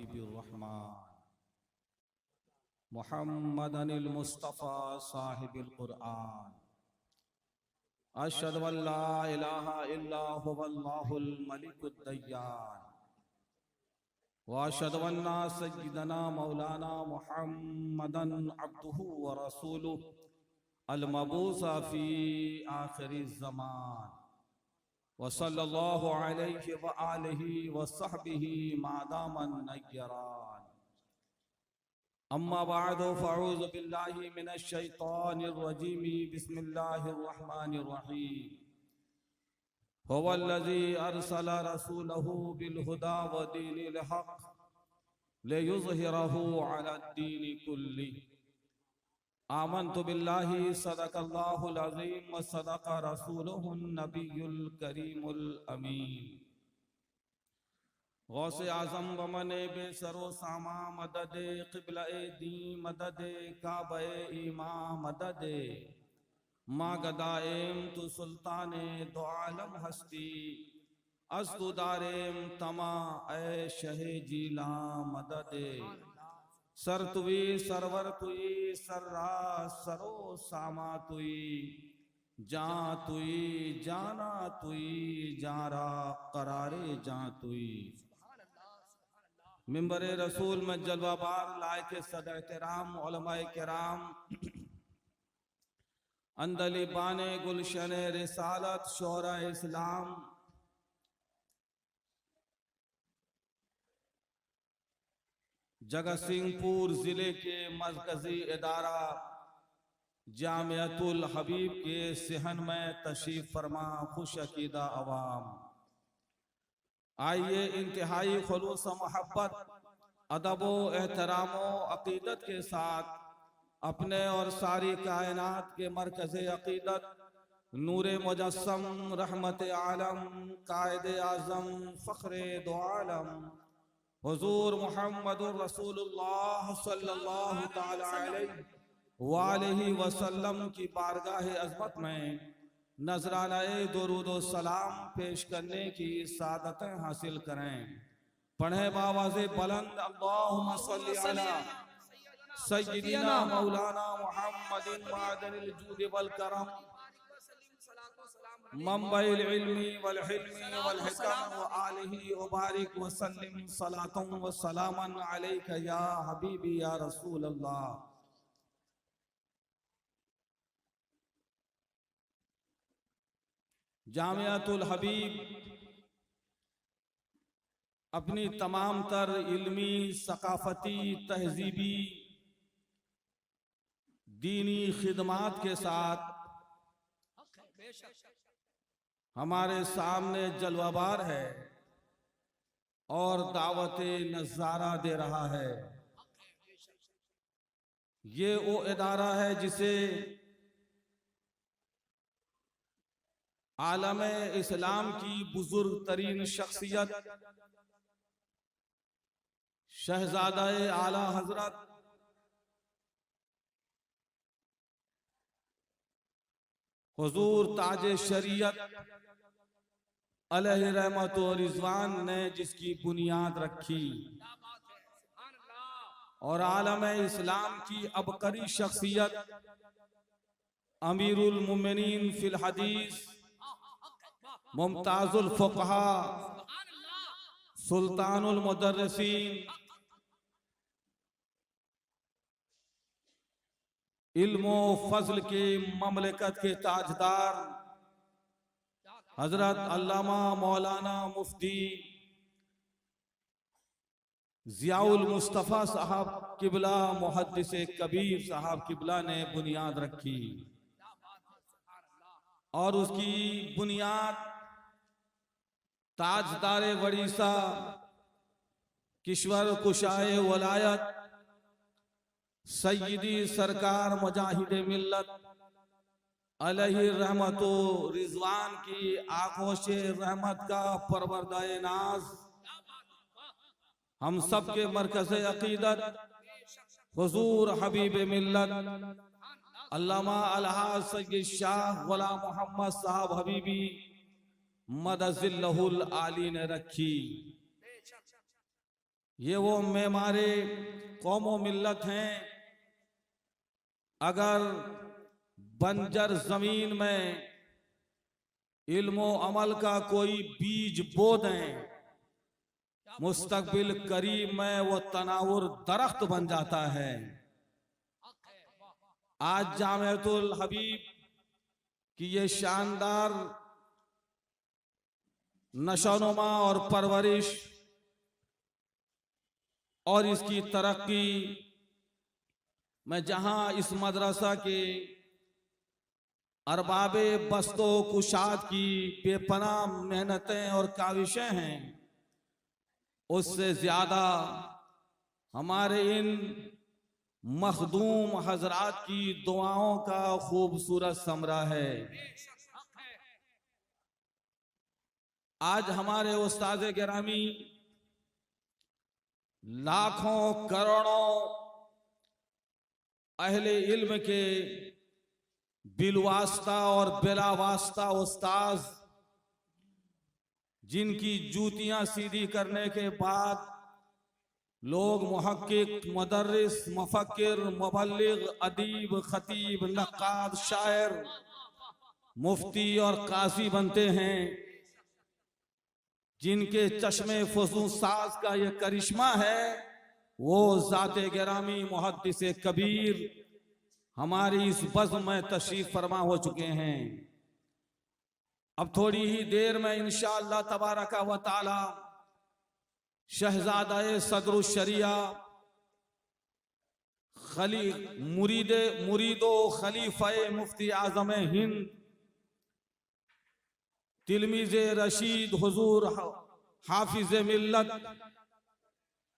हबीबिर्रहमान मुहम्मदनिल मुस्तफ़ा साहिबिल कुरआन अशहदु अल्ला इलाहा इल्ला हुवल्लाहुल मलिकुद दय्यान व अशहदु अन्ना सय्यिदना मौलाना मुहम्मदन अब्दुहु व रसूलुहु अल मबूसा फी आखिरिज़ ज़मान व सल्लल्लाहु अलैहि व आलिहि व सहबिहि मादामन नय्यरान। अम्मा बअद फ़अऊज़ु बिल्लाहि मिनश शैतानिर रजीम बिस्मिल्लाहिर रहमानिर रहीम। हुवल्लज़ी अरसला रसूलहु बिल हुदा व दीनिल हक़ लियुज़हिरहु अलद्दीनि कुल्लिहि। आमन्तु बिल्लाहि सदक़ल्लाहुल अज़ीम व सदक़ रसूलुहुन नबियुल करीमुल अमीन। गौसे आज़म व मने बेसरो सामा मददे क़िबला-ए दी मददे काबा-ए ईमा मददे मा गदाएम तु सुल्ताने दो आलम हस्ती अस्तु दारेम तमा ए शहे जीला मददे सर तुई सरवर तुई सर्रा सरो सामा तुई जा तुई जाना तुई जारा करारे जा तुई। मिंबर रसूल में जलवाबार लायक सदर एहतराम उलमाए किराम अंदली बाने गुलशन रिसालत शोहरा इस्लाम जगत सिंहपुर जिले के मरकजी इदारा जामियातुल हबीब के सिहन में तशरीफ फरमा खुश अकीदा अवाम, आइए इंतहाई खुलूस मोहब्बत अदब व एहतराम अकीदत के साथ अपने और सारी कायनात के मरकज़ अकीदत नूरे मुजस्सम रहमत आलम कायदे आज़म फ़ख्रे दो आलम हुज़ूर मुहम्मदुर रसूलुल्लाह सल्लल्लाहु तआला अलैहि वसल्लम की बारगाह अज़मत में नजराना दुरूद व सलाम पेश करने की सादतें हासिल करें। पढ़े बावाज़े बुलंद अल्लाहुम्मा सल्ली अला सय्यिदिना मौलाना मुहम्मदिन मादनिल जूद वल करम मंबइल इल्मी वल हिल्मी वल हिकम व आलिहि व बारिक व सल्लिम सलातन व सलामन अलैका या हबीबी या रसूल अल्लाह। जामियातुल हबीब अपनी तमाम तर इल्मी सकाफती तहजीबी दीनी खिदमात के साथ हमारे सामने जलवाबार है और दावत नज़ारा दे रहा है। ये वो इदारा है जिसे आलम इस्लाम की बुजुर्ग तरीन शख्सियत शहजादा आला हजरत हुजूर ताज शरीयत अलैहि रहमत व रिज़वान ने जिसकी बुनियाद रखी और आलम इस्लाम की अबकरी शख्सियत अमीरुल मोमिनीन फिल हदीस मुमताजुल फुक़हा सुल्तानुल मुदर्रिसीन इल्म व फज़ल के ममलकत के ताजदार हजरत अल्लामा मौलाना मुफ्ती ज़ियाउल मुस्तफ़ा साहब किबला मुहद्दिस कबीर साहब किबला ने बुनियाद रखी और उसकी बुनियाद ताजदारे वड़ीसा किश्वर कुशाए वलायत सय्यदी सरकार मुजाहिद मिल्लत अलैहि रहमतो रिजवान की आगोश रहमत का परवरदाए नाज हम सब के मरकज़ अकीदत हुजूर हबीब मिल्लत अल्लामा अलहाज सय्यद शाह गुलाम मोहम्मद साहब हबीबी मदजिल्लहुल आली ने रखी। ये वो मेमारे कौमो मिल्लत हैं, अगर बंजर जमीन में इल्मो अमल का कोई बीज बो दें, मुस्तकबिल करीब में वो तनावुर दरख्त बन जाता है। आज जामिअतुल हबीब की ये शानदार नशोनुमा और परवरिश और इसकी तरक्की में जहां इस मदरसा के अरबाबे बस्तो कुशाद की बेपनाह मेहनतें और काविशें हैं, उससे ज्यादा हमारे इन मखदूम हजरात की दुआओं का खूबसूरत समरा है। आज हमारे उस्ताद गिरामी लाखों करोड़ों अहले इल्म के बिलवास्ता और बिलावास्ता उस्ताद, जिनकी जूतियां सीधी करने के बाद लोग मुहक्किक, मुदर्रिस, मुफक्किर, मुबल्लिग, अदीब, खतीब, नक्काद, शायर, मुफ्ती और काजी बनते हैं, जिनके चश्मे फजू साज का ये करिश्मा है, वो ज़ाते गिरामी मुहद्दिस कबीर हमारी इस बज़्म में तशरीफ फरमा हो चुके हैं। अब थोड़ी ही देर में इंशाअल्लाह तबारका व ताला शहजादा सदरुल शरिया मुरीदो खलीफा मुफ्ती आज़म हिंद तिलमीज़े रशीद हुजूर हाफिज मिल्लत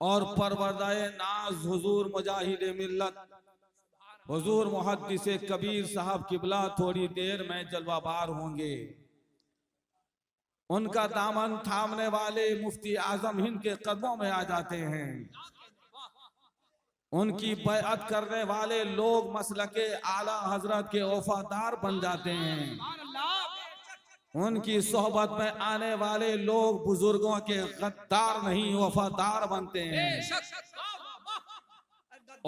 और परवरदाए नाज हुजूर मुजाहिद मिल्लत हुजूर मुहद्दिस कबीर साहब किबला थोड़ी देर में जलवाबार होंगे। उनका दामन थामने वाले मुफ्ती आजम हिंद के कदमों में आ जाते हैं। उनकी बैअत करने वाले लोग मसलके आला हजरत के वफादार बन जाते हैं। उनकी सोहबत में आने वाले लोग बुजुर्गों के गद्दार नहीं वफादार बनते हैं।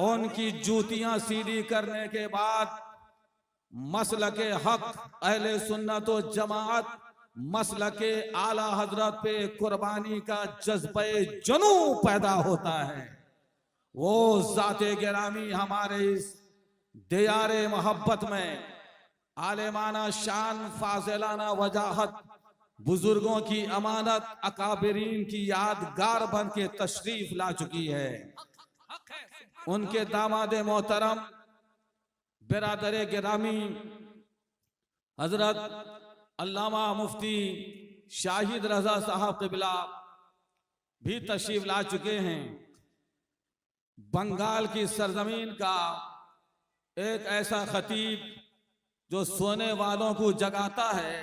उनकी जूतियां सीधी करने के बाद मसलके हक अहले सुन्नत व जमाअत मसलके आला हजरत पे कुर्बानी का जज्बे जनू पैदा होता है। वो ज़ाते गिरामी हमारे इस दियारे मोहब्बत में आलिमाना शान, फाजिलाना वजाहत, बुजुर्गों की अमानत, अकाबिरीन की यादगार बन के तशरीफ ला चुकी है। उनके दामाद मोहतरम बिरादर गिरामी हजरत अल्लामा मुफ्ती शाहिद रजा साहब क़िबला भी तशरीफ ला चुके हैं। बंगाल की सरजमीन का एक ऐसा खतीब जो सोने वालों को जगाता है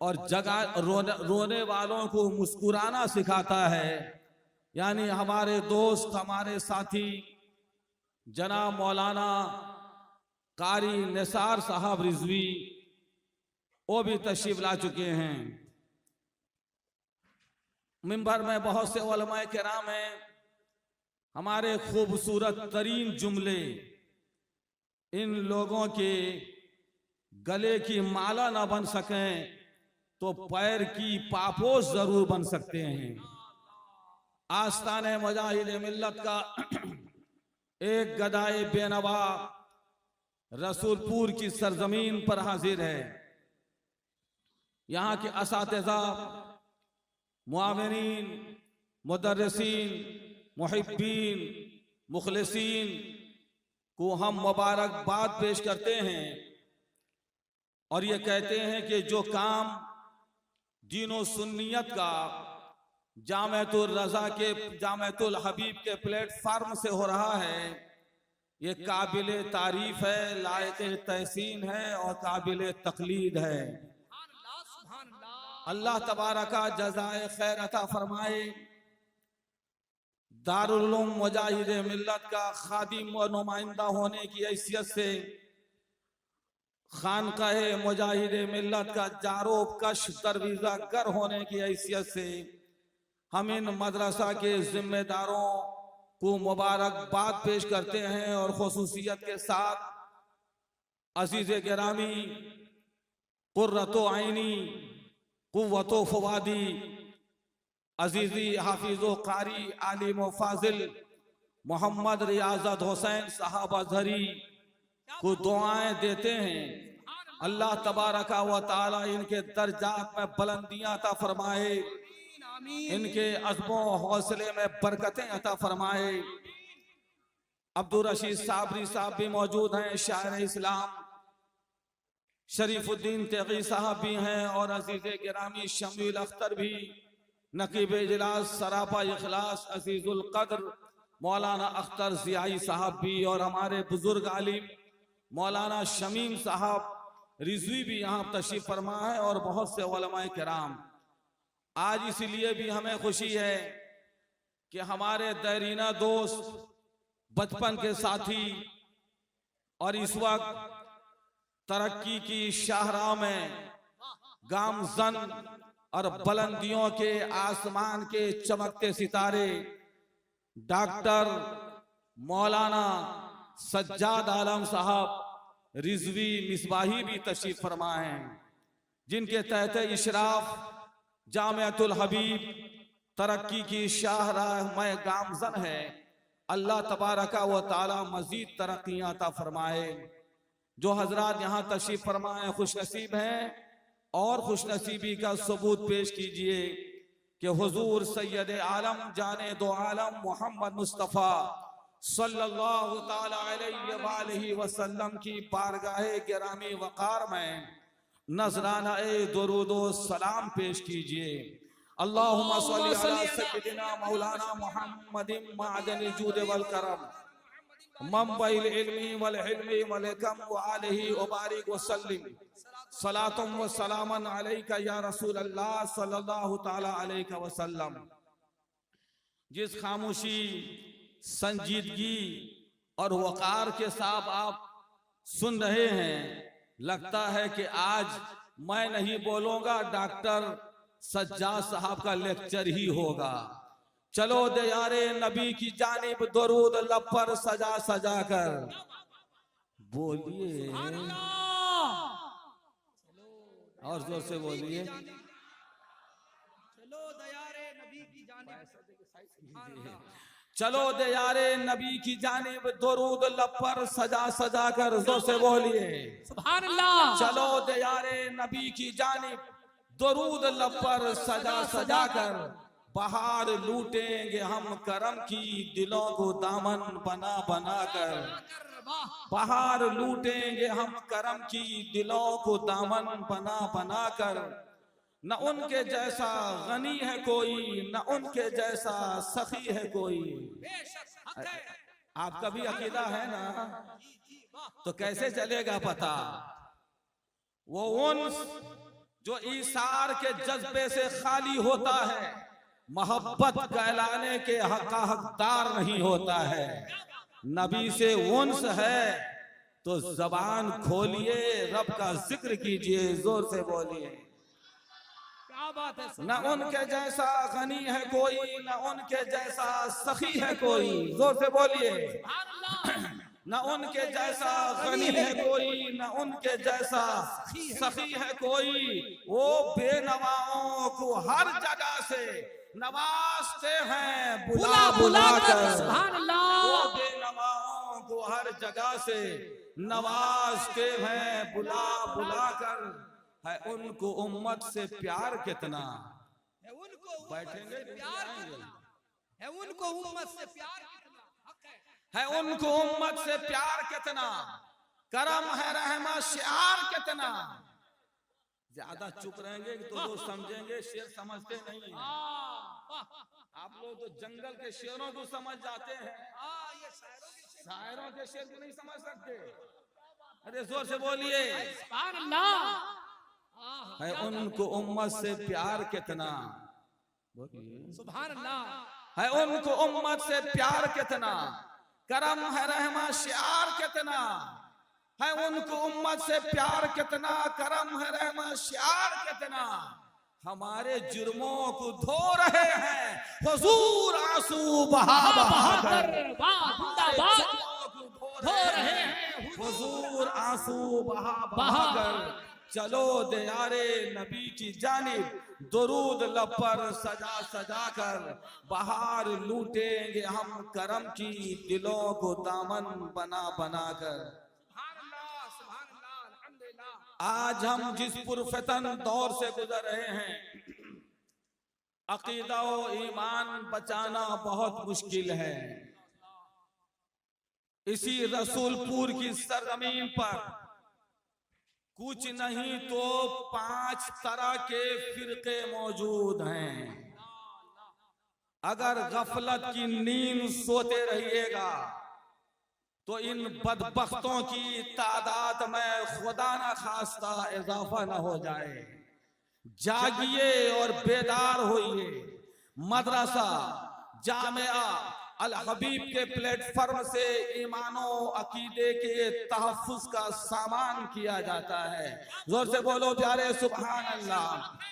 और रोने वालों को मुस्कुराना सिखाता है, यानी हमारे दोस्त, हमारे साथी जनाब मौलाना कारी निसार साहब रिजवी, वो भी तशरीफ ला चुके हैं। मिंबर में बहुत से उलमाए किराम हैं। हमारे खूबसूरत तरीन जुमले इन लोगों के गले की माला ना बन सकें तो पैर की पापोश जरूर बन सकते हैं। आस्ताने मुजाहिद मिल्लत का एक गदाए बेनवा रसूलपुर की सरजमीन पर हाजिर है। यहाँ के असातिज़ा, मुआविनीन, मुदर्रिसीन, मुहिब्बीन, मुखलिसीन को हम मुबारकबाद पेश करते हैं और ये कहते हैं कि जो काम दीनो सुन्नियत का जामिअतुल रज़ा के, जामिअतुल हबीब के प्लेटफार्म से हो रहा है, ये काबिल तारीफ है, लायक तहसीन है और काबिल तकलीद है। अल्लाह तबारका जज़ाए खैर अता फरमाए। दारुल उलूम मुजाहिद मिल्लत का खादिम व नुमाइंदा होने की हैसियत से, खानकाहे मुजाहिद मिल्लत का जारोब कश दरवीज़ा गर होने की हैसियत से हम इन मदरसा के जिम्मेदारों को मुबारकबाद पेश करते हैं और खुसूसियत के साथ अजीज गिरामी, कुर्रतो आईनी, कुव्वतो फवादी, अजीजी हाफिजो कारी आलिम फाजिल मोहम्मद रियाजत हुसैन साहब अजहरी को दुआएं देते हैं। अल्लाह तबारका व तआला इनके दर्जात में बुलंदियां अता फरमाए, इनके अज़्मो हौसले में बरकतें अता फरमाए। अब्दुल रशीद साबरी साहब भी मौजूद हैं, शायर इस्लाम शरीफुद्दीन तेगी साहब भी हैं और अजीज गिरामी शमील अख्तर भी, नकीब इजलास सरापा इखलास अजीजुल कद्र मौलाना अख्तर जियाई साहब भी और हमारे बुजुर्ग आलिम मौलाना शमीम साहब रिजवी भी यहाँ तशरीफ फरमा है और बहुत से उलमाए किराम। आज इसलिए भी हमें खुशी है कि हमारे दैरीना दोस्त, बचपन के साथी और इस वक्त तरक्की की शाहराह में गामजन और बुलंदियों के आसमान के चमकते सितारे डॉक्टर मौलाना सज्जाद आलम साहब रिजवी मिसबाही भी तशरीफ फरमा हैं, जिनके तहत इशराफ जामिअतुल हबीब तरक्की की शाहराह में गामजन है। अल्लाह तबारका व तआला मजीद तरक्कियां अता फरमाए। जो हजरात यहाँ तशरीफ फरमाए खुशनसीब हैं और खुशनसीबी का सबूत पेश कीजिए कि हुजूर सैयद आलम जाने दो आलम मोहम्मद मुस्तफ़ा सल्लल्लाहु ताला अलैहि वसल्लम की बारगाहे गिरामी वक़ार में नजराना दुरूद व सलाम पेश कीजिए। अल्लाहुम्मा सल्ली अला सय्यिदिना मौलाना मुहम्मदिन मअदनिल जूद वल करम मंबइल इल्मी वल हिल्मी वल हिकम व आलिहि व बारिक व सल्लिम सलातुम व सलामन अलैका या रसूल अल्लाह सल्लल्लाहु ताला अलैहि वसल्लम। जिस खामोशी, संजीदगी और वक़ार के साथ आप सुन रहे हैं, लगता है कि आज मैं नहीं बोलूंगा, डॉक्टर सज्जाद साहब का लेक्चर ही होगा। चलो दे यारे नबी की जानिब दरूद लब पर सजा सजा कर बोलिए, और जोर से बोलिए, चलो दे यारे नबी की जानिब दरूद लब पर सजा सजा कर, जोर से बोलिए सुभान अल्लाह। चलो दे यारे नबी की जानिब दरूद लब पर सजा सजा कर, बहार लूटेंगे हम करम की दिलों को दामन बना बना कर। बहार लूटेंगे हम करम की दिलों को दामन बना बना कर। न उनके जैसा गनी है कोई, न उनके जैसा सखी है कोई। आपका भी अकीदा है ना, तो कैसे चलेगा पता। वो उन्स जो ईसार के जज्बे से खाली होता है, मोहब्बत कहलाने के हकदार नहीं होता है। नबी से उन्स है तो जबान खोलिए, रब का जिक्र कीजिए, जोर से बोलिए। क्या बात है। न उनके जैसा गनी है कोई, न उनके जैसा सखी है कोई, जोर से बोलिए। न उनके जैसा गनी है कोई, न उनके जैसा सखी है कोई। वो बेनवाओं को हर जगह से नवाजते हैं बुला बुला कर। वो बेनवाओं को हर जगह से नवाजते हैं बुला बुला कर। है उनको उम्मत से प्यार कितना, बैठेंगे है उनको उम्मत से प्यार कितना, है उनको उम्मत से प्यार कितना, करम है रहमा शियार कितना। ज्यादा चुप रहेंगे तो लोग समझेंगे शेर समझते नहीं है। आप लोग तो जंगल के शेरों को समझ जाते हैं, शायरों के शेर को नहीं समझ सकते। अरे जोर से बोलिए सुभान अल्लाह। है उनको उम्मत से प्यार कितना, बोलिए सुभान अल्लाह। है उनको उम्मत से प्यार कितना, करम है रहमा शियार कितना। है उनको उम्मत से प्यार कितना, करम है रहमा शियार कितना। हमारे जुर्मों को धो रहे हैं हुजूर आंसू बहा बहा कर, धो रहे हैं हुजूर आंसू बहा बहा कर। चलो दियारे नबी की जानिब दुरूद लब पर सजा सजा कर, बहार लूटेंगे हम करम की दिलों को दामन बना बना कर। आज हम जिस पुरफतन दौर से गुजर रहे हैं, अकीदा और ईमान बचाना बहुत मुश्किल है। इसी रसूलपुर की सरजमीन पर कुछ नहीं तो 5 तरह के फिरके मौजूद हैं। अगर गफलत की नींद सोते रहिएगा तो इन बदबख्तों की तादाद में खुदा न खास्ता इजाफा न हो जाए। जागिए और बेदार होइए। मदरसा जामिया अल हबीब के प्लेटफॉर्म से ईमानो अकीदे के तहफ्फुज का सामान किया जाता है। जोर से बोलो प्यारे सुभान अल्लाह।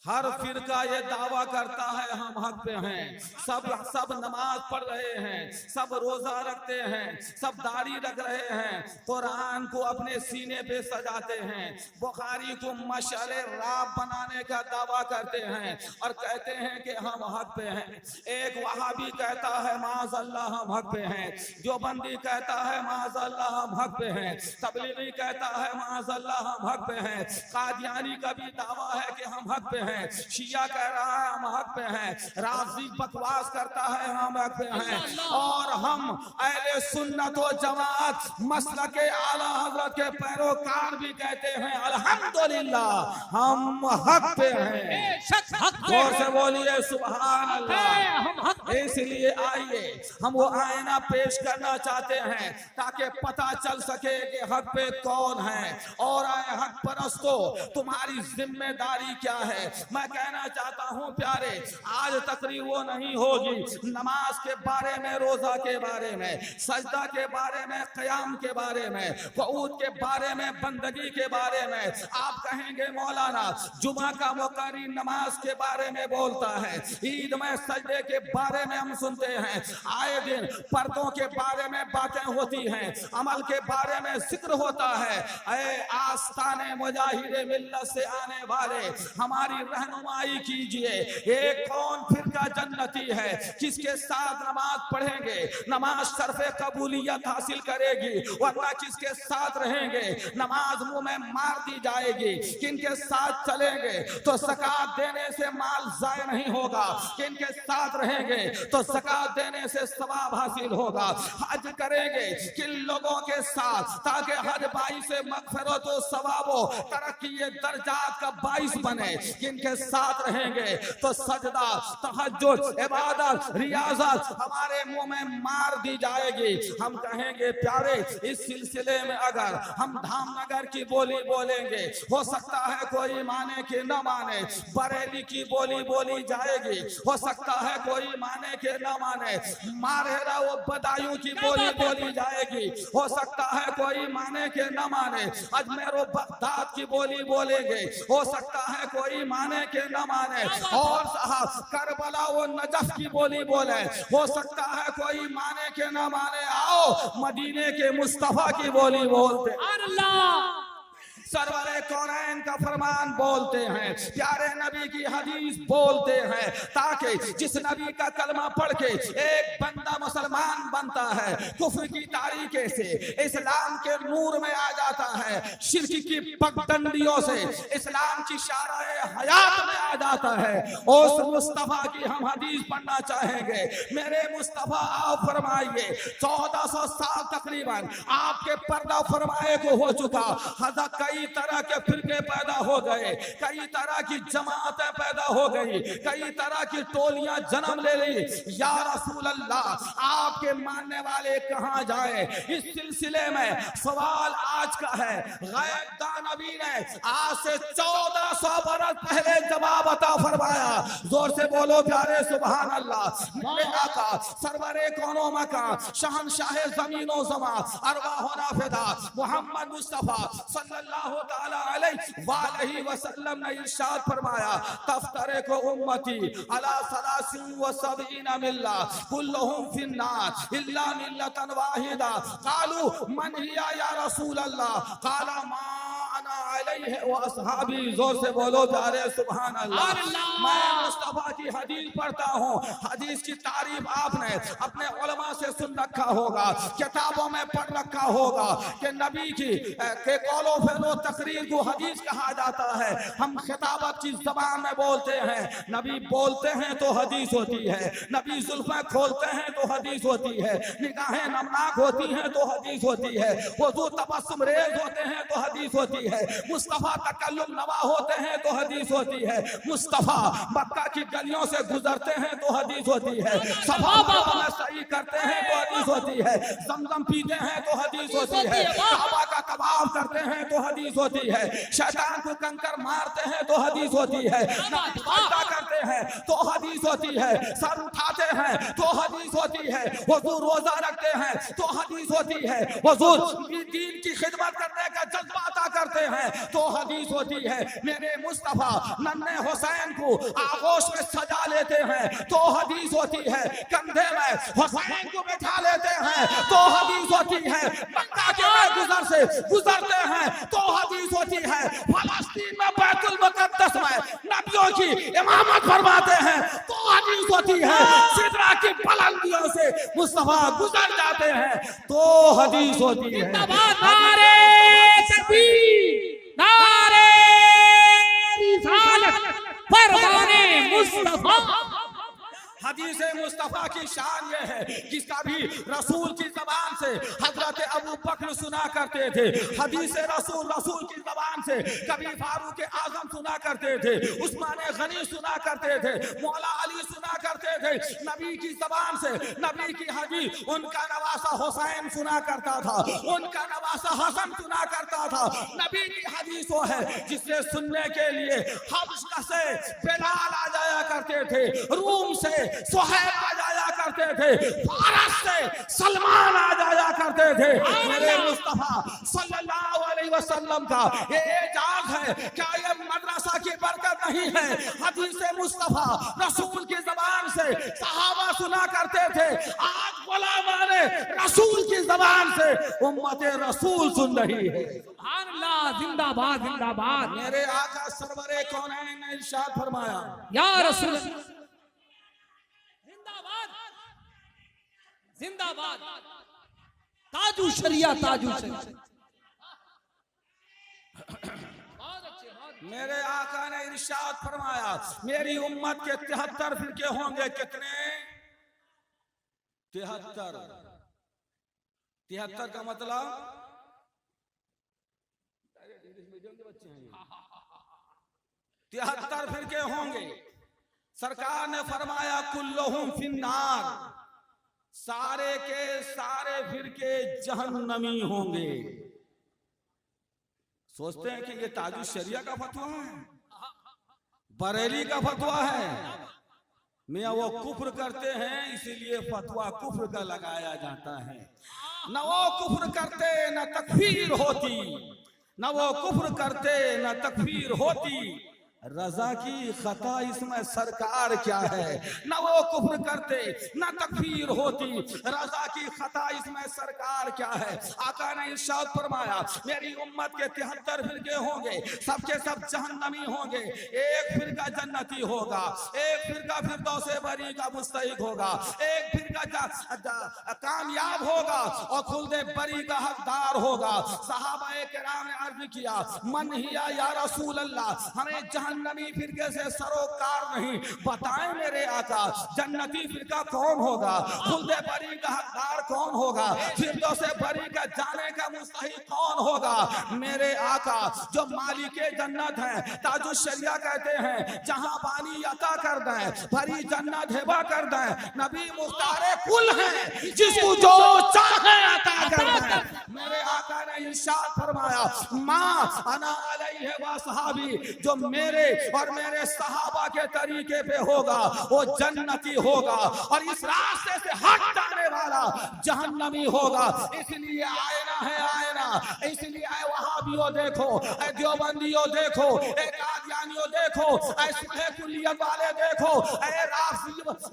हर फिरका ये दावा करता है हम हक पे हैं, सब नमाज पढ़ रहे हैं, सब रोजा रखते हैं, सब दाढ़ी रख रहे हैं, कुरान को अपने सीने पे सजाते हैं, बुखारी को मशाले राब बनाने का दावा करते हैं और कहते हैं कि हम हक पे हैं। एक वहाबी कहता है माज़अल्लाह हम हक पे हैं, देवबंदी कहता है माज़अल्लाह हम हक पे हैं, तबलीगी कहता है माज़अल्लाह हम हक पे हैं, कादियानी का भी दावा है कि हम हक पे हैं, शिया कह रहा है हम हक पे हैं, राफ़ज़ी बकवास करता है हम हक पे हैं, और हम अहले सुन्नत व जमात मसलक आला हज़रत के पैरोकार भी कहते हैं अल्हम्दुलिल्लाह हम हक पे हैं। जोर से बोलिए सुभान अल्लाह। इसलिए आइए हम वो आईना पेश करना चाहते हैं ताकि पता चल सके कि हक पे कौन है। और आए हक परस्तों, तुम्हारी जिम्मेदारी क्या है। मैं कहना चाहता हूं प्यारे, आज तकरीर वो नहीं होगी नमाज के बारे में, रोजा के बारे में, सजदा के बारे में, क़याम के बारे में, क़ुऊद के बारे में, बंदगी के बारे में। आप कहेंगे मौलाना जुमा का मुक़र्री नमाज के बारे में बोलता है, ईद में सजदे के बारे में हम सुनते हैं, आए दिन पर्दों के बारे में बातें होती हैं, अमल के बारे में जिक्र होता है। ऐ आस्ताने मुजाहिदे मिल्लत से आने वाले हमारी रहनुमाई कीजिए। एक कौन फिरका जन्नती है किसके साथ नमाज पढ़ेंगे नमाज शर्फ़े कबूलियत हासिल करेगी, वरना किसके साथ रहेंगे नमाज मुंह में मार दी जाएगी। किनके साथ चलेंगे तो ज़कात देने से माल ज़ाय नहीं होगा, किनके साथ रहेंगे तो ज़कात देने से सवाब हासिल होगा। हज करेंगे किन लोगों के साथ ताकि हज बाई से मग़फ़िरत व सवाब व तरक्की दर्जात का बाइस बने। किनके साथ रहेंगे तो सजदा, तहज्जुद, इबादत, रियाजत हमारे मुंह में मार दी जाएगी। हम कहेंगे प्यारे, इस सिलसिले में अगर हम धामनगर की बोली बोलेंगे, हो सकता है कोई माने कि न माने, बरेली की बोली बोली जाएगी, हो सकता है कोई माने कि न माने, मारहेरा वो बदायूं की बोली बोली जाएगी, हो सकता है कोई माने कि न माने, अजमेर बगदाद की बोली बोलेंगे, हो सकता है कोई माने के न माने, और साहब करबला वो नजफ की बोली बोले, हो सकता है कोई माने के न माने। आओ मदीने के मुस्तफा की बोली बोलते, अल्लाह सरवरे कौनैन का फरमान बोलते हैं, प्यारे नबी की हदीस बोलते हैं, ताकि जिस नबी का कलमा पढ़ के एक बंदा मुसलमान बनता है, कुफ्र की तारीके से इस्लाम के नूर में आ जाता है, शिर्क की पगडंडियों से इस्लाम की शाराए हयात में आ जाता है। उस मुस्तफा की हम हदीस पढ़ना चाहेंगे। मेरे मुस्तफा आप फरमाइए 1400 साल तकरीबन आपके पर्दा फरमाए को हो चुका, हज़रत कई तरह के फिरके पैदा हो गए, कई तरह की जमातें पैदा हो गई, कई तरह की टोलियां जन्म ले ली। या रसूल अल्लाह, आपके मानने वाले कहां जाए। इस सिलसिले में सवाल आज का है, गैब दानवी ने आज से 1400 बरस पहले जवाब अता फरमाया। जोर से बोलो प्यारे सुभान अल्लाह। मेरे आका सरवरे कौनो मकान शहंशाह ज़मीनो ज़मा अरवाह नाफिदा मोहम्मद मुस्तफ़ा सल्लल्लाहु ताला अलैहि वसल्लम ने इरशाद फरमाया, तफ्तरे को उम्मती अला सलासिन व सबईना मिल्ला कुल्लुहुम फिन्नार इल्ला मिल्लतन वाहिदा। कालू मन हिया या रसूल अल्लाह, काला मा अना अलैहि व अस्हाबी। जोर से बोलो प्यारे सुभान अल्लाह। मैं मुस्तफा की हदीस पढ़ता हूँ। हदीस की तारीफ आपने अपने उलमा से सुन रखा होगा, किताबों में पढ़ रखा होगा कि नबी की के कौलो फेलो तकरीर को हदीस कहा जाता है। हम खिताबत की जबान में बोलते हैं, नबी बोलते हैं तो हदीस होती है, नबी जुल्फें खोलते हैं तो हदीस होती है, निगाहें नमनाक होती हैं तो हदीस होती है, वजू तबस्सुम रेज होते हैं तो हदीस होती है, मुस्तफा तकल्लुम नवा होते हैं तो हदीस होती है, मुस्तफा मक्का की गलियों से गुजरते हैं तो हदीस होती है, सफा में सही करते हैं तो हदीस होती है, जमजम पीते हैं तो हदीस होती है, काबा का तवाफ करते हैं तो हदीस होती है, शैतान को कंकर मारते हैं तो हदीस होती है, सजदा करते हैं तो हदीस होती है, सर उठाते हैं तो हदीस होती है, हुजूर रोजा रखते हैं तो हदीस होती है, हुजूर दीन की खिदमत करने का जज्बा अता करते हैं तो हदीस होती है। मेरे मुस्तफा नन्हे हुसैन को आगोश में सजा लेते हैं तो हदीस होती है, कंधे में हुसैन को बैठा लेते हैं तो हदीस होती है, मक्का के गुजर से गुजरते हैं तो हदीस होती है, फलस्तीन में बैतुल मुकद्दस में नबियों की इमामत फरमाते हैं तो हदीस होती है, सिदरा की बुलंदियों से मुस्तफा गुजर जाते हैं तो हदीस होती है। नारे तकबीर, नारे रिसालत, फरमाने मुस्तफा। हदीस मुस्तफा की शान ये है, जिसका भी रसूल की जबान से हजरत अबू बकर सुना करते थे, हदीस रसूल की जबान से कभी फारूक आजम सुना करते थे, उस्मान गनी सुना करते थे, मौला अली सुना करते थे, नबी की जबान से नबी की हदीस उनका नवासा हुसैन सुना करता था, उनका नवासा हसन सुना करता था। नबी की हदीस वो है जिसे सुनने के लिए हबश से बिलाल आ जाया करते थे, रूम से सुहैब आ जाया करते थे, फारस से सलमान आ जाया करते थे। मेरे मुस्तफा सल्लल्लाहु अलैहि वसल्लम का ये एजाज है, क्या ये मदरसा की बरकत नहीं है? हदीस मुस्तफा रसूल की जबान से सहाबा सुना करते थे, आज गुलामाने रसूल की जबान से उम्मत रसूल सुन रही है। सुभान अल्लाह, जिंदाबाद जिंदाबाद। मेरे आका सरवरे कौनैन ने इरशाद फरमाया, या रसूल जिंदाबाद, ताजू शरिया, ताजू शरिया। मेरे आका ने इरशाद फरमाया, मेरी उम्मत के 73 फिरके होंगे। कितने? 73। 73 का मतलब 73 फिरके होंगे। सरकार ने फरमाया कुल्लुहुम फिन्नार, सारे के सारे फिरके जहन्नमी होंगे। सोचते हैं कि ये ताजु शरिया का फतवा है, बरेली का फतवा है। मियाँ वो कुफ्र करते हैं इसीलिए फतवा कुफ्र का लगाया जाता है। न वो कुफ्र करते न तकफीर होती, न वो कुफ्र करते न तकफीर होती। रजा की खता इसमें सरकार क्या है? न वो कुफ्र करते न तकफीर होती, रजा की खता इसमें सरकार क्या है? आका ने इरशाद फरमाया, मेरी उम्मत के 73 फिरके होंगे, सबके सब जहन्नमी होंगे। एक फिरका जन्नती होगा, एक फिरका फिरदौसे बरी का मुस्तहिक होगा, एक फिरका कामयाब होगा और खुल्दे बरी का हकदार होगा। सहाबाए किराम ने अर्ज किया, मन हिया या रसूल अल्लाह, हमें जहन्नम जहन्नमी फिरके से सरोकार नहीं। बताएं मेरे आका जन्नती फिरका कौन होगा, खुल्दे बरी का हकदार कौन होगा, फिरदौसे बरी का जाने का मुस्तहिक कौन होगा। मेरे आका जो मालिके जन्नत है, ताजुल शरिया कहते हैं जहां पानी अता कर दें भरी जन्नत हिबा कर दें, नबी मुख्तारे कुल हैं जिसको जो चाहे अता कर दें। मेरे आका ने इरशाद फरमाया माँ अना अलैहि व सहाबी, जो मेरे और मेरे सहाबा के तरीके पे होगा वो जन्नती होगा और इस रास्ते से हट जाने वाला जहन्नमी होगा। इसलिए आईना है आईना, इसलिए वहाबियों देखो, देवबंदियों देखो, कादियानियों देखो, सुन्नी कुलियत वाले देखो,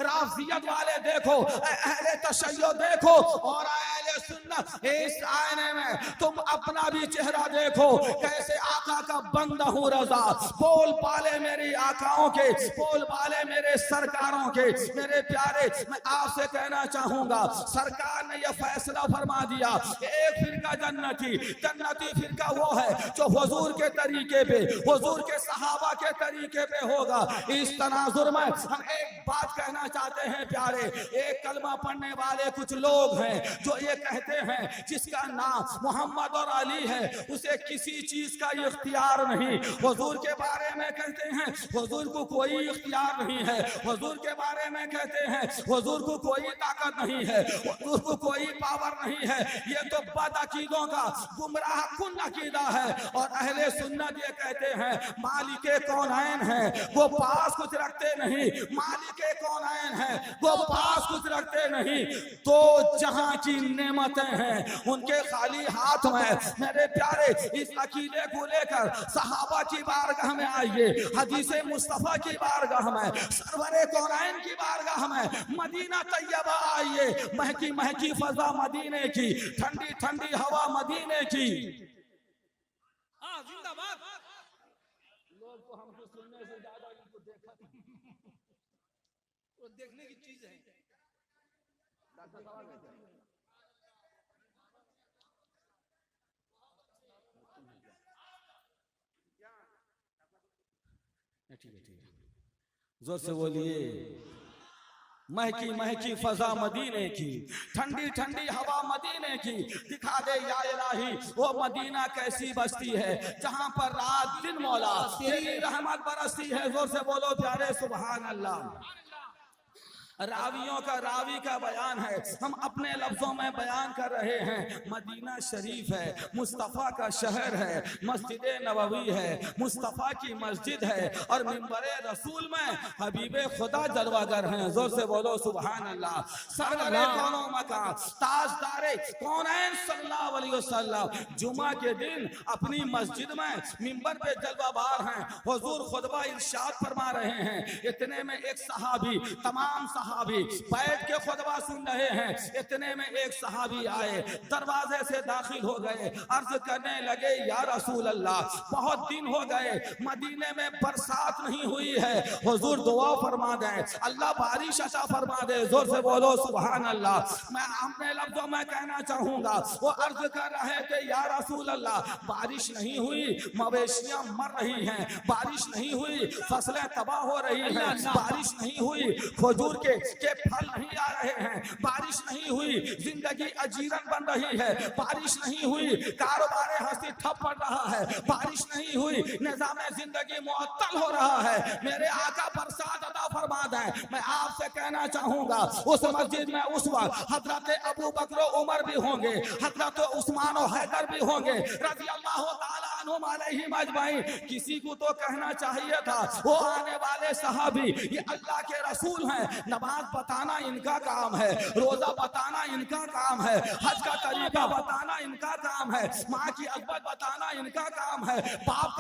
राफियत वाले देखो, अहले तशय्युअ देखो और अहले सुन्नत। इस आईने में तुम अपना भी चेहरा देखो, कैसे आका का बंदा हूँ रजा। बोल पाले मेरी आकाओं के, बोल पाले मेरे सरकारों के। मेरे प्यारे मैं आपसे कहना चाहूंगा सरकार ने यह फैसला फरमा दिया एक फिरका जन्नती, जन्नती फिरका वो है जो हुजूर के तरीके पे, हुजूर के सहाबा के तरीके पे होगा। इस तनाजुर में हम एक बात कहना चाहते हैं प्यारे, एक कलमा पढ़ने वाले कुछ लोग हैं जो ये कहते हैं जिसका नाम मोहम्मद और अली है उसे किसी चीज का इख्तियार नहीं। हुजूर के बारे में कहते हैं हुजूर को कोई इख्तियार नहीं है, हुजूर के बारे में कहते हैं हुजूर को कोई ताकत नहीं है, हुजूर को कोई पावर नहीं है। ये तो बद अकीदों का गुमराह कुन अकीदा है। और अहले सुन्नत ये कहते हैं मालिके कौनैन है वो पास कुछ रखते नहीं, मालिके कौनैन है वो पास कुछ रखते नहीं। तो जहां की नेमतें हैं उनके खाली हाथ में। मेरे प्यारे इस अकीदे को लेकर सहाबा की बारगाह में आइए, हदीसे मुस्तफा की बारगाह में, सरवरे कौनैन की बारगाह में, मदीना तैयबा आइए, महकी महकी फजा मदीने की, ठंडी ठंडी हवा मदीने की। जिंदाबाद। लोग तो हमको सुनने से ज्यादा इनको देखा वो देखने की चीज है। ठीक है जोर से बोलिए महकी महकी फजा मदीने की, ठंडी ठंडी हवा मदीने की। दिखा दे या इलाही वो मदीना कैसी बस्ती है जहां पर रात दिन मौला तेरी रहमत बरसती है। जोर से बोलो प्यारे सुभान अल्लाह। रावियों का रावी का बयान है, हम अपने लफ्जों में बयान कर रहे हैं। मदीना शरीफ है, मुस्तफ़ा का शहर है, मस्जिद नबवी है, मुस्तफ़ा की मस्जिद है और मिंबरे रसूल में हबीबे खुदा जलवागर हैं। जोर से बोलो सुभान अल्लाह। सरवरे कौनो मकान ताजदारे कौनैन सल्लल्लाहु अलैहि वसल्लम जुमा के दिन अपनी मस्जिद में मिंबर पे जलवाबार हैं। हुजूर खुतबा इरशाद फरमा रहे हैं। इतने में एक सहाबी, तमाम सहाबी बैठ के खुतबा सुन रहे हैं, इतने में एक सहाबी आए, दरवाजे से दाखिल हो गए, अर्ज करने लगे या रसूल अल्लाह बहुत दिन हो गए मदीने में बरसात नहीं हुई है, हुजूर दुआ फरमा दे, अल्लाह बारिश अता फरमा दे। जोर से बोलो सुभान अल्लाह। मैं अपने लफ्जों में कहना चाहूंगा वो अर्ज कर रहे थे या रसूल अल्लाह बारिश नहीं हुई, मवेशियां मर रही हैं, बारिश नहीं हुई, फसलें तबाह हो रही हैं, बारिश नहीं हुई, खजूर के फल नहीं आ रहे हैं, बारिश नहीं हुई, जिंदगी अजीरन बन रही है, बारिश नहीं हुई, कारोबार हंसी ठप पड़ रहा है, बारिश नहीं हुई, निजाम जिंदगी मुअत्तल हो रहा है। मेरे आका बरसात अता फरमा दे। मैं आपसे कहना चाहूंगा उस मस्जिद में उस वक्त हजरत अबू बकर उमर भी होंगे, हजरत उस्मान और हैदर भी होंगे रज़ी अल्लाह तआला अन्हुम अलैहिम अजमाइन। किसी को तो कहना चाहिए था वो आने वाले सहाबी ये अल्लाह के रसूल हैं, नमाज बताना इनका काम है, रोजा बताना इनका काम है, हज का तरीका बताना इनका काम है, माँ की अज़मत बताना इनका काम है, बाप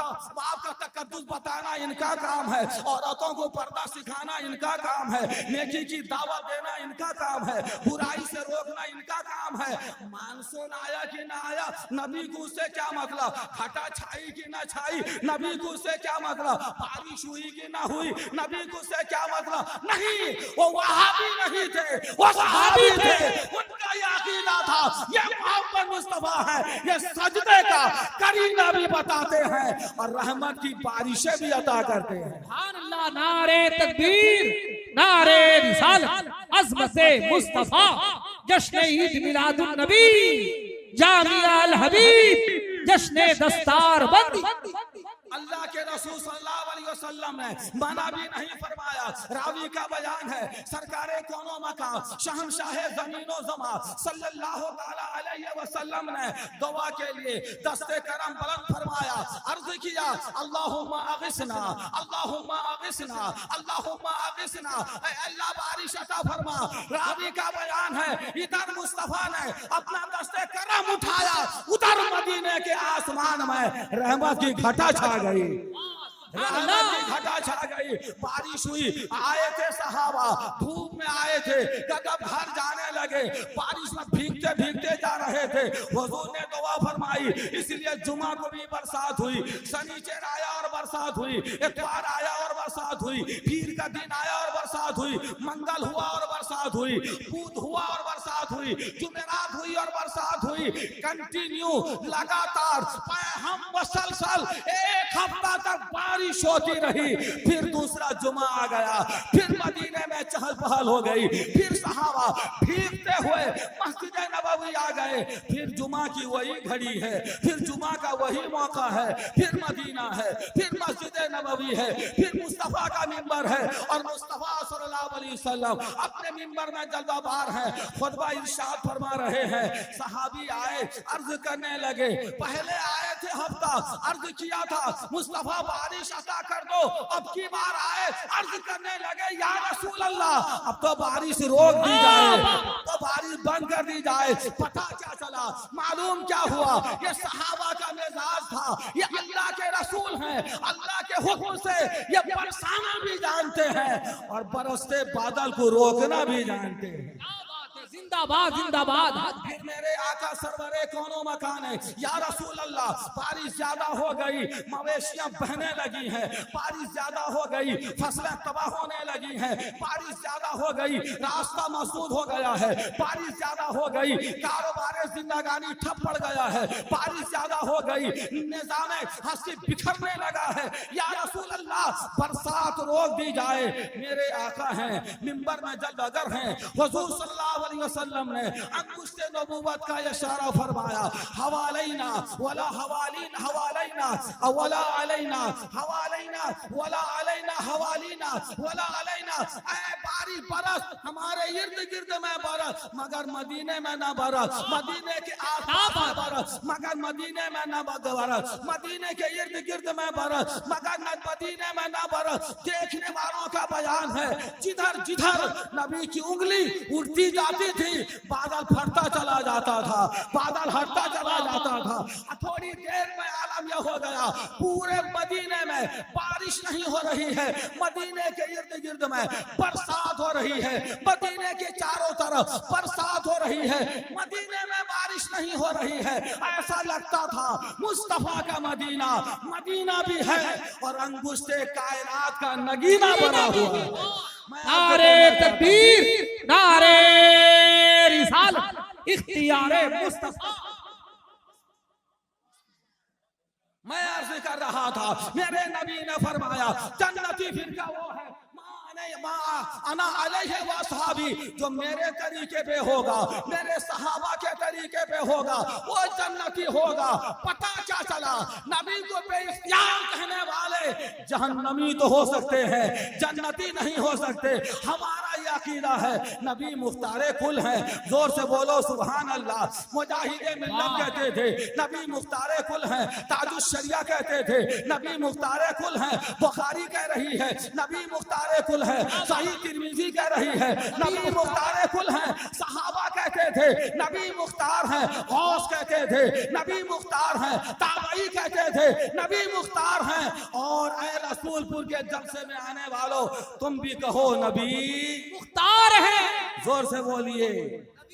का तकद्दुस बताना इनका काम है, औरतों को पर्दा सिखाना इनका काम है, नेकी की दावत देना इनका काम है, बुराई से रोकना इनका काम है। मानसून आया कि ना आया नबी को उससे क्या मतलब, खटा छाई कि ना छाई नबी को उससे क्या मतलब, बारिश हुई कि ना हुई नबी को उससे क्या मतलब। नहीं, वो वहाबी नहीं थे, वो सहाबी थे। उनका ये अकीदा था ये मोहम्मद मुस्तफा है, ये सजदे का करीना भी बताते हैं और रहमत की बारिशें भी अता करते हैं। सुभान अल्लाह, नारे तकबीर, नारे रिसालत, अज़मते मुस्तफा, जश्न ईद मिलादुन नबी, जामिया अल हबीब, जश्न दस्तार बंदी। अल्लाह के रसूल सल्लल्लाहु अलैहि वसल्लम ने मना भी नहीं फरमाया। रावी का बयान है, सरकारे कोनो मकाम शहंशाहे ज़मीनो ज़मा सल्लल्लाहु ताला अलैहि वसल्लम ने दुआ के लिए दस्ते करम बुलंद फरमाया, अर्ज किया अल्लाहुम्मा अगिसना, अल्लाहुम्मा अगिसना, अल्लाहुम्मा अगिसना, ऐ अल्लाह बारिश अता फरमा। रावी का बयान है, इधर मुस्तफा ने अपना दस्ते करम उठाया, उधर मदीने के आसमान में रहमत की घटा छा गई, रहमत की घटा छा गई। बारिश हुई, आए थे सहाबा, धूप में आए थे, कदम घर जाने लगे, बारिश में भीगते भीगते जा रहे थे। हुजूर ने दुआ फरमाई, इसलिए जुमा को भी बरसात हुई, शनिचर आया और बरसात हुई, इतवार आया और बरसात हुई, पीर का दिन आया और बरसात हुई, मंगल हुआ और बरसात हुई, बुध हुआ और बरसात हुई, जुमेरात हुई और बरसात हुई। कंटिन्यू लगातार हम मुसलसल एक हफ्ता तक बारिश होती रही। फिर दूसरा जुमा आ गया, फिर मदीने में चहल पहल हो गई, फिर सहाबा भीगते हुए मस्जिद नबवी आ गए। फिर जुमा की वही घड़ी है, फिर जुमा का वही मौका है, फिर मदीना है, फिर मस्जिद नबवी है, फिर मुस्तफा का मिंबर है और मुस्तफा सल्लल्लाहु अलैहि वसल्लम अपने मिंबर में जलवाबार है, खुतबा इरशाद फरमा रहे हैं। सहाबी आए, अर्ज करने लगे, पहले आए थे हफ्ता, अर्ज किया था मुस्तफा बारिश अता कर दो, अब की बार आए अर्ज करने लगे या रसूल अल्लाह अब तो बारिश रोक दी जाए, तो बारिश बंद कर दी जाए। पता क्या चला, मालूम क्या हुआ, ये सहाबा का मिजाज था, ये अल्लाह के रसूल हैं, अल्लाह के हुक्म से ये बरसाना भी जानते हैं और बरसते बादल को रोकना भी जानते हैं। जिंदाबाद जिंदाबाद। फिर मेरे आका सरवरे कोनो मकान है, या रसूल अल्लाह बारिश ज्यादा हो गई, मवेशियां बहने लगी हैं, बारिश ज्यादा हो गई, फसलें तबाह होने लगी हैं, बारिश ज्यादा हो गई, रास्ता मसूद हो गया है, बारिश ज्यादा हो गई, कारोबार जिंदगानी ठप पड़ गया है, बारिश ज्यादा हो गई, निजाम हंसी बिखरने लगा है, या रसूल अल्लाह बरसात रोक दी जाए। मेरे आका हैं, मिंबर में जलवगर हैं, हुजूर सल्लल्लाहु अलैहि वसल्लम ने अंगुश्ते नबूवत का इशारा फरमाया, हवालैना वला हवालीन, हवालैना वला अलैना, हवालैना वला अलैना, हवालीना वला अलैना। ऐ बारिश बरस, हमारे इर्द गिर्द में बरस मगर मदीने में ना बरस, मदीने के आसपास में बरस मगर मदीने में ना बरस, मदीने के इर्द गिर्द में बरस मगर मदीने में ना बरस। देखने वालों का बयान है, जिधर जिधर नबी की उंगली उड़ती जाती थी बादल फटता चला जाता था, बादल हटता चला जाता था। थोड़ी देर में आलम यह हो गया, पूरे मदीने में बारिश नहीं हो रही है, मदीने के इर्द गिर्द में बरसात हो रही है, मदीने के चारों तरफ बरसात हो रही है, मदीने में बारिश नहीं हो रही है। ऐसा लगता था मुस्तफा का मदीना मदीना भी है और अंगुश्ते कायनात का नगीना बना हुआ है। नारे तकबीर, नारे रिसालत, इख्तियारे मुस्तफा। मैं अर्ज कर रहा था, मेरे नबी ने फरमाया जन्नती फिरका वो है अना अलैहि व असहाबी, जो मेरे तरीके पे होगा, मेरे सहाबा के तरीके पे होगा, वो जन्नती होगा। पता क्या चला, नबी को बेइख्तियार कहने वाले जहन्नमी तो हो सकते हैं, जन्नती नहीं हो सकते। हमारा ये अकीदा है, नबी मुख्तारे कुल है। जोर से बोलो सुभान अल्लाह। मुजाहिदे मिल्लत कहते थे नबी मुख्तारे कुल है, ताजुश शरिया कहते थे नबी मुख्तारे कुल है, बुखारी कह रही है नबी मुख्तारे कुल है, सही तिरमिजी कह रही है नबी मुख्तारे कुल है, सहाबा कहते थे नबी मुख्तार है, गौस कहते थे नबी मुख्तार है, ताबई कहते थे नबी मुख्तार हैं। और ऐ रसूलपुर के जलसे में आने वालों, तुम भी कहो नबी मुख्तार है। जोर से बोलिए,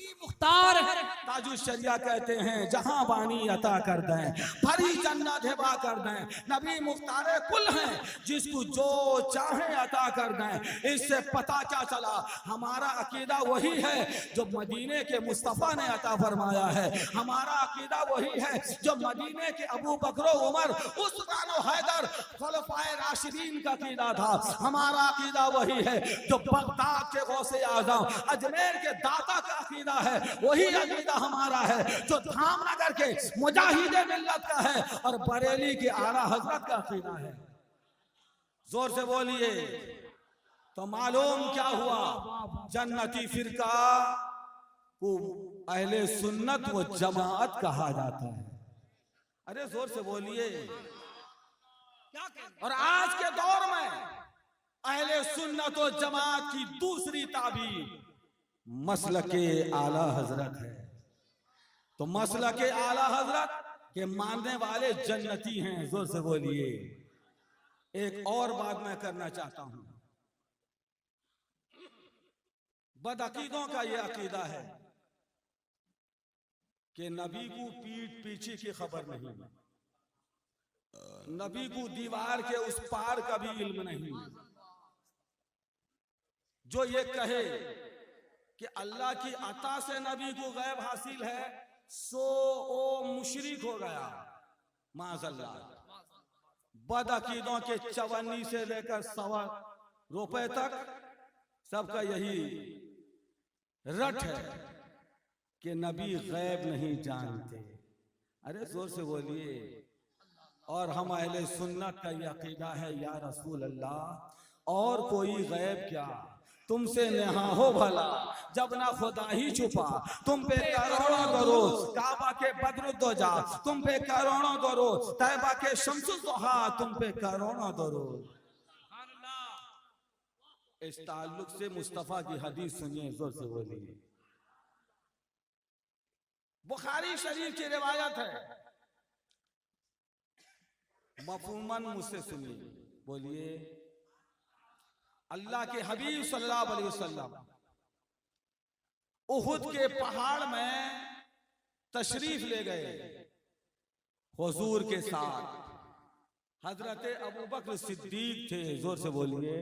नबी मुख्तार है, ताजुश शरिया कहते हैं जहां बानी अता कर दें, भरी जन्नत हिबा कर दें। नबी मुख्तार कुल हैं, जिसको जो चाहे अता कर दें। इससे पता क्या चला, हमारा अकीदा वही है जो मदीने के मुस्तफ़ा ने अता फरमाया है। हमारा अकीदा वही है जो मदीने के अबू बकर उमर उस्मान और हैदर खुलफाए राशिदीन का अकीदा था। हमारा अकीदा वही है जो बगदाद के गौसे आज़म अजमेर के दाता का अकीदा है। वही अकीदा हमारा है जो धामनगर के मुजाहिदे मिल्लत का है और बरेली के आला हजरत का अकीदा है। जोर से बोलिए। तो मालूम क्या हुआ, जन्नती फिरका को अहले सुन्नत व जमाअत कहा जाता है। अरे जोर से बोलिए। और आज के दौर में अहले सुन्नत व जमाअत की दूसरी ताबीर मसलके आला हजरत है। तो मसलके आला हजरत के मानने वाले जन्नती हैं। जोर से बोलिए। एक और बात मैं करना चाहता हूं, बदअकीदों का यह अकीदा है कि नबी को पीठ पीछे की खबर नहीं, नबी को दीवार के उस पार का भी इल्म नहीं। जो ये कहे कि अल्लाह की अता से नबी को गैब हासिल है, सो ओ मुशरिक हो गया। माज़अल्लाह। बदअकीदों के चवन्नी से लेकर 100 रुपए तक सबका यही रट है कि नबी गैब नहीं जानते। अरे जोर से बोलिए। और हम अहले सुन्नत का यह अकीदा है, या रसूल अल्लाह और कोई गैब क्या, तुमसे नेहा हो भला जब ना खुदा ही छुपा। तुम पे करोड़ों दरोज काबा के बद्रुद्दोजा, तुम पे करोड़ों दरोज तैबा के शम्सुद्दोहा, तुम पे करोड़ों दरोज। इस ताल्लुक से मुस्तफा की हदीस सुनिए, जोर से बोलिए। बुखारी शरीफ की रिवायत है, मफहूमन मुझसे सुनिए। बोलिए। अल्लाह के हबीब सल्लल्लाहु अलैहि वसल्लम उहुद के पहाड़ में तशरीफ ले गए हुजूर के साथ। हजरत अबू बकर सिद्दीक थे। जोर से बोलिए।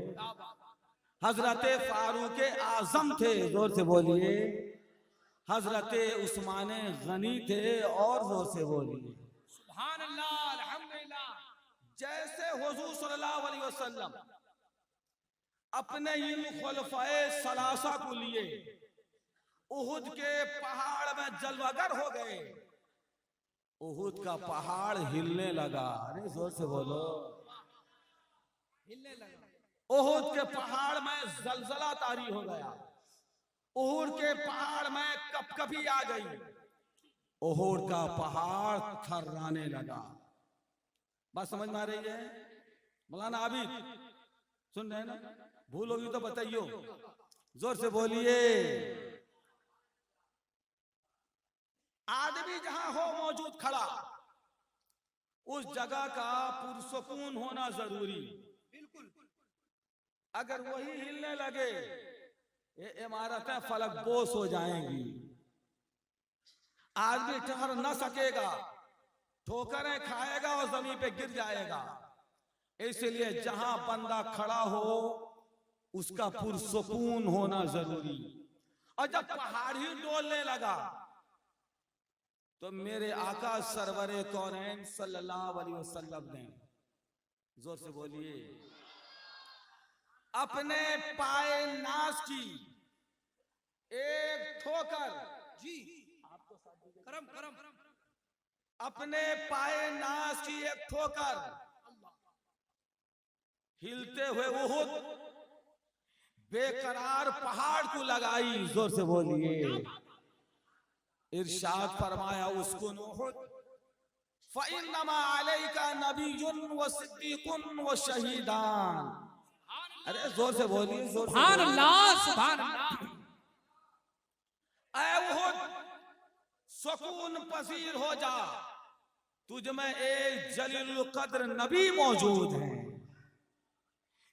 हजरत फारूक आजम थे। जोर से बोलिए। हजरत उस्मान गनी थे। और जोर से बोलिए। सुभान अल्लाह, अल्हम्दुलिल्लाह। जैसे हुजूर सल्लल्लाहु अलैहि वसल्लम अपने इन खुलफाए सलासा को लिए उहुद के पहाड़ में जलवागर हो गए, उहुद का पहाड़ हिलने लगा। अरे जोर से बोलो। हिलने लगा। उहुद के पहाड़ में जलजला तारी हो गया। उहुद के पहाड़ में कपकपी आ गई। उहुद का पहाड़ थर्राने लगा। बात समझ में आ रही है? मौलाना आबिद सुन रहे हैं ना? भूल होगी तो बताइयो। जोर से बोलिए। आदमी जहां हो मौजूद खड़ा, उस जगह का पुरसकून होना जरूरी। बिल्कुल। अगर वही हिलने लगे, ये इमारतें फलकबोस हो जाएंगी, आदमी ठहर न सकेगा, ठोकरें खाएगा और जमीन पे गिर जाएगा। इसलिए जहां बंदा खड़ा हो उसका पुरसकून होना जरूरी। और जब पहाड़ ही डोलने लगा तो मेरे आका सरवरे कौनैन सल्लल्लाहु अलैहि वसल्लम ने, जोर से बोलिए, अपने पाए नास की एक ठोकर, जी करम करम, अपने पाए नास की एक ठोकर हिलते हुए उहुद बेकरार पहाड़ को लगाई। जोर से बोलिए। इरशाद फरमाया उसको उहुद फ़इन्नमा अलैका नबियुन व सिद्दीकुन व शहीदान। अरे जोर से बोलिए। जोर से। सुभान अल्लाह, सुभान अल्लाह। ऐ उहुद सुकून पसीर हो जा, तुझ में एक जलीलुल कद्र नबी मौजूद है,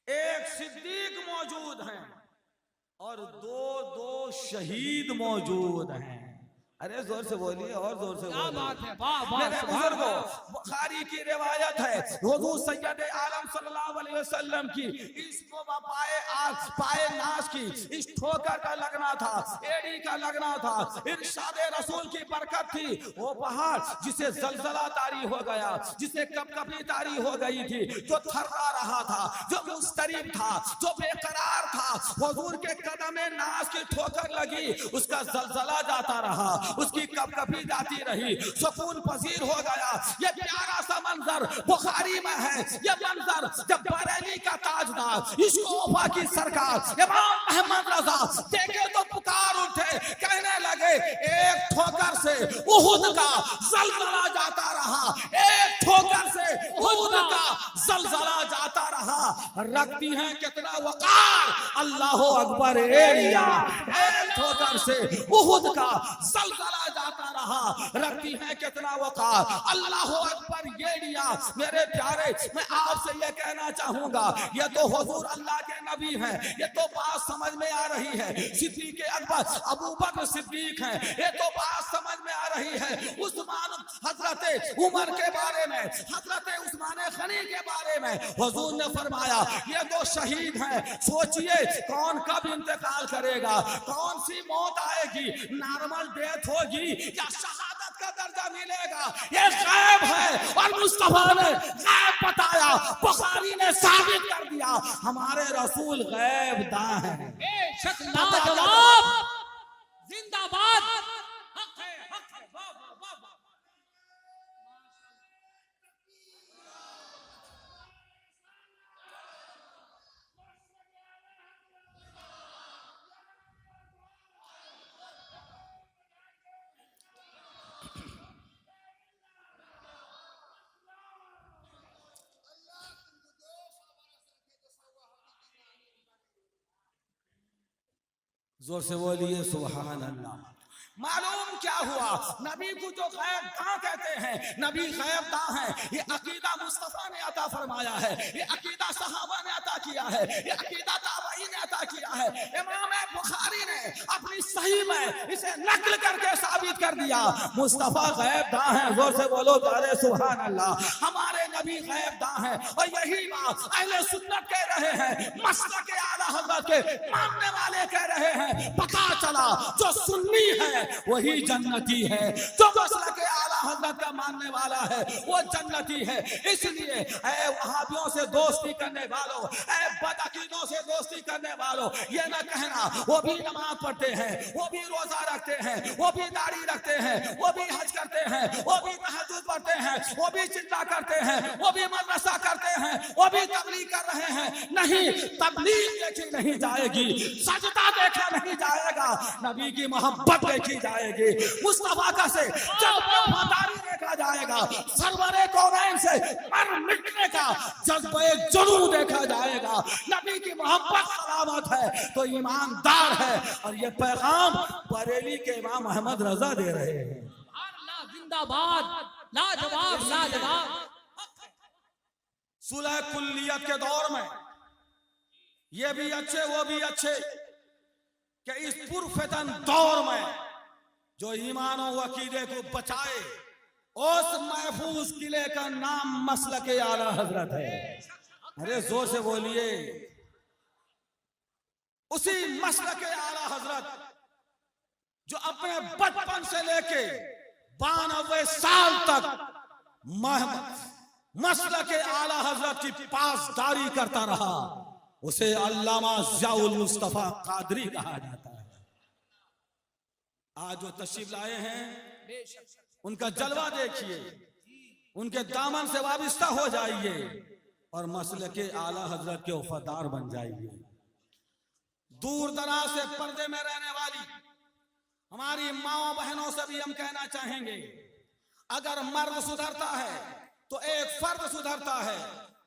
एक सिद्दीक मौजूद हैं, और दो शहीद मौजूद हैं। अरे जोर से बोलिए और जोर से क्या बोलिए। बात है, वाह वाह, मेरे सुभान बुजुर्गों, अल्लाह। बुखारी की रिवायत है, हुजूर सैयद आलम सल्लल्लाहु अलैहि वसल्लम की इस पाए नाश की इस ठोकर का लगना था, एड़ी का लगना था, इरशाद रसूल की बरकत थी। वो पहाड़ जिसे जलजला तारी हो गया, जिसे कपकपी तारी हो गई थी, जो थर्रा रहा था, जो मुस्तरिब था, जो बेकरार था, हुजूर के कदम नाश की ठोकर लगी, उसका जलजला जाता रहा, उसकी कपकपी जाती रही, सुकून पसीर हो गया। ये प्यारा सा मंजर बुखारी में है। ये मंजर जब बरेली का ताजदार इस्कोफा की सरकार इमाम अहमद रजा देखे तो पुकार उठे, कहने लगे एक ठोकर से उहुद का जलजला जाता रहा, एक ठोकर से उहुद का जलजला जाता रहा। रखती हैं कितना वकार, अल्लाह अकबर एरिया, एक ठोकर से उहुद का जलजला जाता रहा। रखती है कितना वकार, अल्लाह अकबर एरिया। मेरे प्यारे, मैं आपसे ये कहना चाहूंगा, ये तो हुजूर अल्लाह के नबी हैं, ये तो बात समझ में आ रही है। सिद्दीक अकबर अबू बकर सिद्दीक हैं, ये तो बात समझ में आ रही है। उस्मान हजरत उमर के बारे में, हजरत उस्मान गनी के बारे में हुजूर ने फरमाया ये तो शहीद हैं। सोचिए कौन कब इंतकाल करेगा, कौन सी मौत आएगी, नॉर्मल डेथ होगी या शहादत का दर्जा मिलेगा, ये गैब है। और मुस्तफा ने गैब बताया, बुखारी ने साबित कर दिया, हमारे रसूल गैब दां हैं। बेशक लाजवाब, जिंदाबाद, हक है, हक है, वाह वाह वाह वाह। जोर से बोलिए सुभान अल्लाह। मालूम क्या हुआ, नबी को जो गैब दां कहते हैं, नबी गैब दां है। ये अकीदा मुस्तफा ने अता फरमाया है, ये अकीदा सहाबा ने अता किया है, ये अकीदा ताबई ने अता किया है। इमाम बुखारी ने अपनी सही में इसे नकल करके साबित कर दिया, मुस्तफा गैब दां है। जोर से बोलो तारे सुभान अल्लाह। हमारे नबी गैब दां है, और यही बात अहले सुन्नत कह रहे हैं, मसलक आला हज़रत के मानने वाले कह रहे हैं। पता चला जो सुन्नी है वही जन्नती है, जो मसलक आला हज़रत का मानने वाला है वो जन्नती है। इसलिए ऐ वहाबियों से दोस्ती करने वालों, ऐ बदअकीदों से दोस्ती करने वालों, ये न कहना वो भी नमाज पढ़ते हैं, वो भी रोजा रखते हैं, वो भी दाढ़ी रखते हैं, वो भी हज करते हैं, वो भी तहज्जुद पढ़ते हैं, वो भी चिंता करते हैं, वो भी मदरसा करते हैं, वो भी तबलीग कर रहे हैं। नहीं, तबलीग देखी नहीं जाएगी, सजदा देखा नहीं जाएगा, नबी की मोहब्बत देखी जाएगी, मुस्तफा का से वफादारी देखा जाएगा, सरवरे कौनैन से मर मिटने का जज्बे जुनून देखा जाएगा। नबी की मोहब्बत सलामत है तो ईमानदार है। और ये पैगाम बरेली के इमाम अहमद रजा दे रहे हैं। अल्लाह जिंदाबाद, लाजवाब लाजवाब। सुलह कुल्लियत के दौर में ये भी अच्छे वो भी अच्छे कि इस पुरफतन दौर में जो ईमान और अकीदे को बचाए, उस महफूज किले का नाम मसलक आला हजरत है। अरे जोर से बोलिए, उसी मसलक आला हजरत जो अपने बचपन से लेके 92 साल तक मसलक आला हजरत की पासदारी करता रहा, उसे अल्लामा ज़ियाउल मुस्तफा कादरी कहा जाता है। आज जो तशरीफ लाए हैं उनका जलवा देखिए, उनके दामन से वाबिस्ता हो जाइए और मसलक आला हजरत के वफादार बन जाइए। दूर दराज से पर्दे में रहने वाली हमारी माओ बहनों से भी हम कहना चाहेंगे, अगर मर्द सुधरता है तो एक फर्द सुधरता है,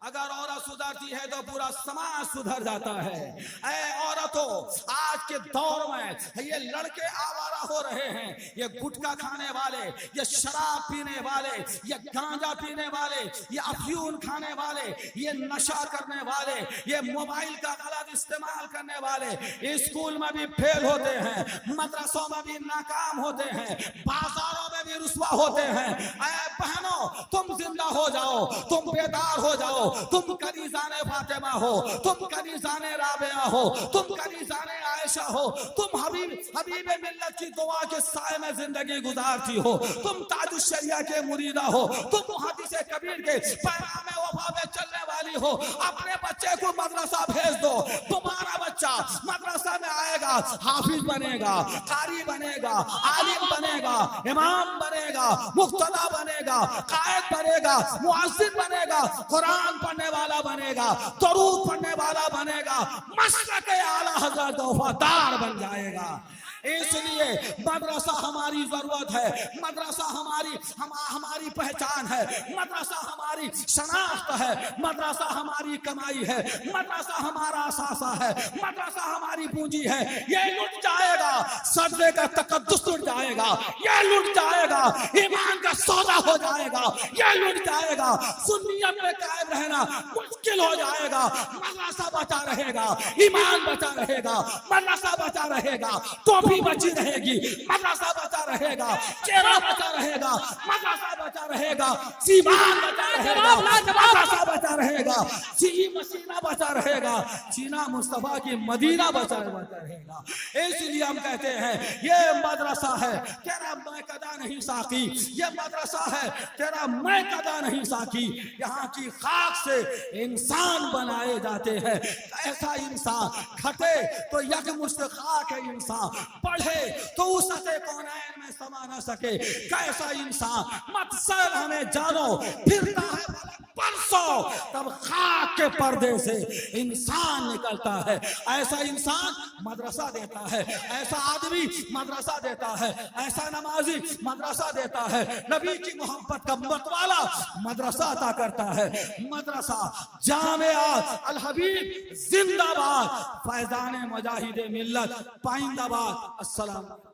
अगर औरत सुधरती है तो पूरा समाज सुधर जाता है। ऐ औरतों, आज के दौर में ये लड़के आवारा हो रहे हैं, ये गुटखा खाने वाले, ये शराब पीने वाले, ये गांजा पीने वाले, ये अफयून खाने वाले, ये नशा करने वाले, ये मोबाइल का गलत इस्तेमाल करने वाले स्कूल में भी फेल होते हैं, मदरसों में भी नाकाम होते हैं, बाजारों में भी रुस्वा होते हैं। ऐ बहनों, तुम जिंदा हो जाओ, तुम बेदार हो जाओ, तुम कनीज़ाने फातिमा हो, तुम कनीज़ाने राबिया हो, तुम कनीज़ाने आयशा हो, तुम हबीब मिल्लत की दुआ के साए में जिंदगी गुजारती हो, तुम ताजुश शरिया के मुरीदा हो, तुम मुहद्दिस कबीर के पैगाम वफा में चलने वाली हो। अपने बच्चे को मदरसा भेज दो, तुम्हारा बच्चा मदरसा में आएगा, हाफिज बनेगा, कारी बनेगा, आलिम बनेगा, इमाम बनेगा, मुक्तदा बनेगा, कायद बनेगा, मुअज्जिन बनेगा, कुरान पढ़ने वाला बनेगा, दरूद पढ़ने वाला बनेगा, मसलक आला हज़रत का वफादार बन जाएगा। इसलिए मदरसा हमारी जरूरत है, मदरसा हमारी पहचान है, मदरसा हमारी शनाख्त है, मदरसा हमारी कमाई है, मदरसा हमारा असासा है, मदरसा हमारी पूंजी है। ये लुट जाएगा, सजदे का तकद्दुस लुट जाएगा, ये लुट जाएगा, ईमान का सौदा हो जाएगा, ये लुट जाएगा, सुन्नियत में कायम रहना मुश्किल हो जाएगा। मदरसा बचा रहेगा, ईमान बचा रहेगा, मदरसा बचा रहेगा, टोपी बची रहेगी, मदरसा बचा रहेगा, चेहरा बचा रहेगा, मदरसा बचा रहेगा, सीमान बचा रहेगा, मदरसा बचा रहेगा, सी मसीना बचा रहेगा, सीना मुस्तफा की मदीना बचा रहेगा। इसलिए हम कहते हैं ये मदरसा है तेरा मैं कदा नहीं साकी, ये मदरसा है तेरा मैं कदा नहीं साकी। यहाँ की खाक से इंसान बनाए जाते हैं। ऐसा इंसान घटे तो यकमुश्त खाक है इंसान, पढ़े तो उस कौनैन में समा न सके। कैसा इंसान मकसद हमें जानो, फिरता है परसों तब खाक के पर्दे से इंसान निकलता है। ऐसा इंसान मदरसा देता है, ऐसा आदमी मदरसा देता है, ऐसा नमाजी मदरसा देता है, नबी की मोहब्बत का मतवाला मदरसा अता करता है। मदरसा जामिया अल हबीब जिंदाबाद, फैजान मुजाहिद मिल्लत पाइंदाबाद। अस्सलाम।